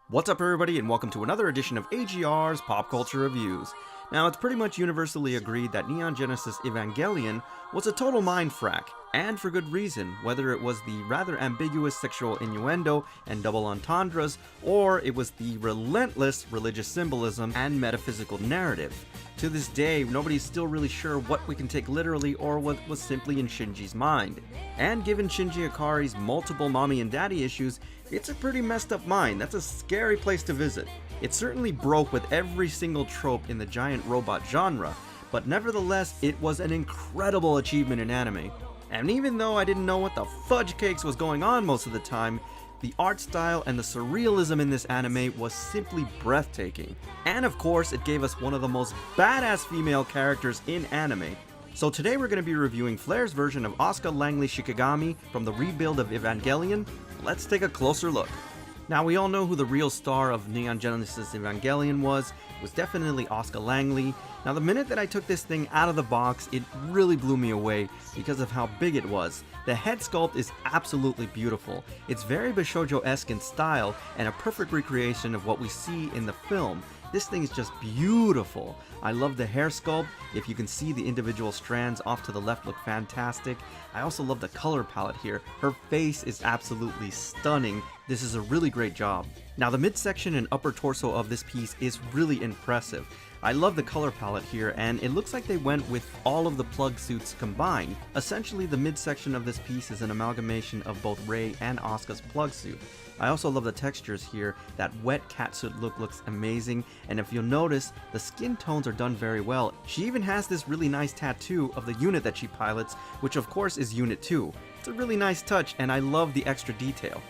What's up everybody and welcome to another edition of AGR's Pop Culture Reviews. Now it's pretty much universally agreed that Neon Genesis Evangelion was a total mindfrack, and for good reason, whether it was the rather ambiguous sexual innuendo and double entendres, or it was the relentless religious symbolism and metaphysical narrative. To this day, nobody's still really sure what we can take literally or what was simply in Shinji's mind. And given Shinji Ikari's multiple mommy and daddy issues, it's a pretty messed up mind. That's a scary place to visit. It certainly broke with every single trope in the giant robot genre, but nevertheless, it was an incredible achievement in anime. And even though I didn't know what the fudge cakes was going on most of the time, the art style and the surrealism in this anime was simply breathtaking. And of course, it gave us one of the most badass female characters in anime. So today we're going to be reviewing Flair's version of Asuka Langely Shikinami from the rebuild of Evangelion. Let's take a closer look. Now we all know who the real star of Neon Genesis Evangelion was. It was definitely Asuka Langely. Now the minute that I took this thing out of the box, it really blew me away because of how big it was. The head sculpt is absolutely beautiful. It's very Bishoujo-esque in style and a perfect recreation of what we see in the film. This thing is just beautiful. I love the hair sculpt. If you can see the individual strands off to the left look fantastic. I also love the color palette here. Her face is absolutely stunning. This is a really great job. Now the midsection and upper torso of this piece is really impressive. I love the color palette here, and it looks like they went with all of the plug suits combined. Essentially, the midsection of this piece is an amalgamation of both Rei and Asuka's plug suit. I also love the textures here. That wet catsuit look looks amazing, and if you'll notice, the skin tones are done very well. She even has this really nice tattoo of the unit that she pilots, which of course is Unit 2. It's a really nice touch, and I love the extra detail.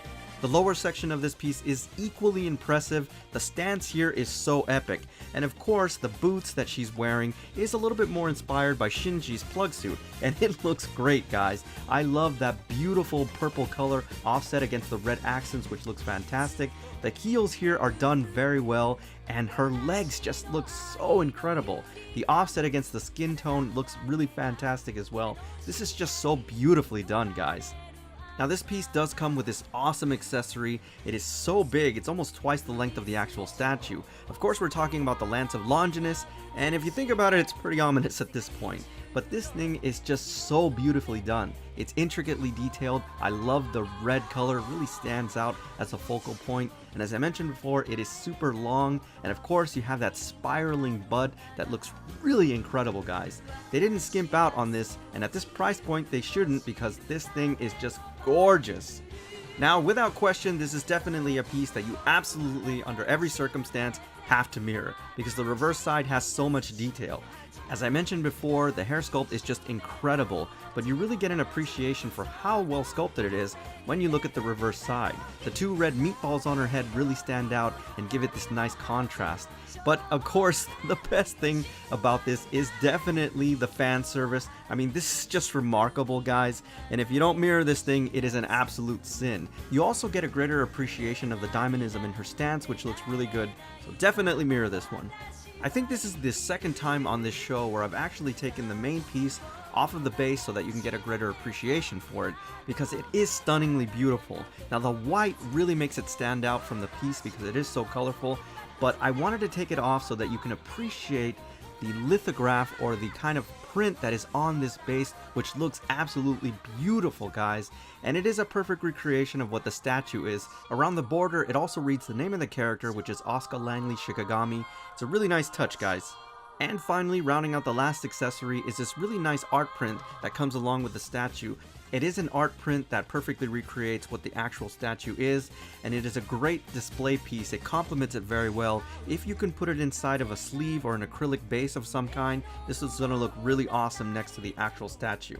The lower section of this piece is equally impressive. The stance here is so epic, and of course the boots that she's wearing is a little bit more inspired by Shinji's plug suit, and it looks great, guys. I love that beautiful purple color offset against the red accents, which looks fantastic. The heels here are done very well, and her legs just look so incredible. The offset against the skin tone looks really fantastic as well. This is just so beautifully done, guys. Now this piece does come with this awesome accessory. It is so big, it's almost twice the length of the actual statue. Of course we're talking about the Lance of Longinus, and if you think about it, it's pretty ominous at this point. But this thing is just so beautifully done. It's intricately detailed. I love the red color, it really stands out as a focal point. And as I mentioned before, it is super long, and of course you have that spiraling bud that looks really incredible, guys. They didn't skimp out on this, and at this price point they shouldn't, because this thing is just gorgeous. Now, without question, this is definitely a piece that you absolutely, under every circumstance, have to mirror, because the reverse side has so much detail. As I mentioned before, the hair sculpt is just incredible, but you really get an appreciation for how well sculpted it is when you look at the reverse side. The two red meatballs on her head really stand out and give it this nice contrast. But of course, the best thing about this is definitely the fan service. I mean, this is just remarkable, guys, and if you don't mirror this thing, it is an absolute sin. You also get a greater appreciation of the diamondism in her stance, which looks really good, so definitely mirror this one. I think this is the second time on this show where I've actually taken the main piece off of the base so that you can get a greater appreciation for it, because it is stunningly beautiful. Now the white really makes it stand out from the piece because it is so colorful, but I wanted to take it off so that you can appreciate the lithograph or the kind of print that is on this base, which looks absolutely beautiful, guys, and it is a perfect recreation of what the statue is. Around the border it also reads the name of the character, which is Asuka Langely Shikinami. It's a really nice touch, guys. And finally, rounding out the last accessory is this really nice art print that comes along with the statue. It is an art print that perfectly recreates what the actual statue is, and it is a great display piece. It complements it very well. If you can put it inside of a sleeve or an acrylic base of some kind, this is going to look really awesome next to the actual statue.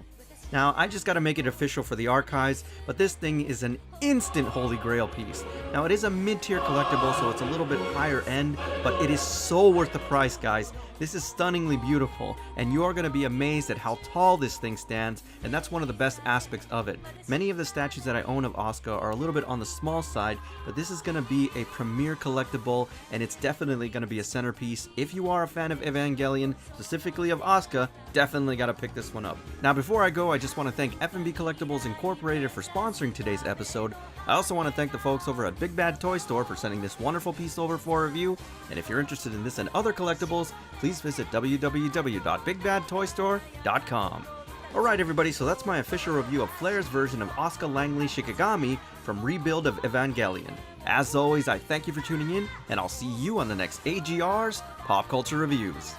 Now, I just gotta make it official for the archives, but this thing is an instant holy grail piece. Now, it is a mid-tier collectible, so it's a little bit higher end, but it is so worth the price, guys. This is stunningly beautiful, and you are gonna be amazed at how tall this thing stands, and that's one of the best aspects of it. Many of the statues that I own of Asuka are a little bit on the small side, but this is gonna be a premier collectible, and it's definitely gonna be a centerpiece. If you are a fan of Evangelion, specifically of Asuka, definitely gotta pick this one up. Now, before I go, I just want to thank F&B Collectibles Incorporated for sponsoring today's episode. I also want to thank the folks over at Big Bad Toy Store for sending this wonderful piece over for review, and if you're interested in this and other collectibles, please visit www.bigbadtoystore.com. Alright everybody, so that's my official review of Flair's version of Asuka Langely Shikinami from Rebuild of Evangelion. As always, I thank you for tuning in, and I'll see you on the next AGR's Pop Culture Reviews.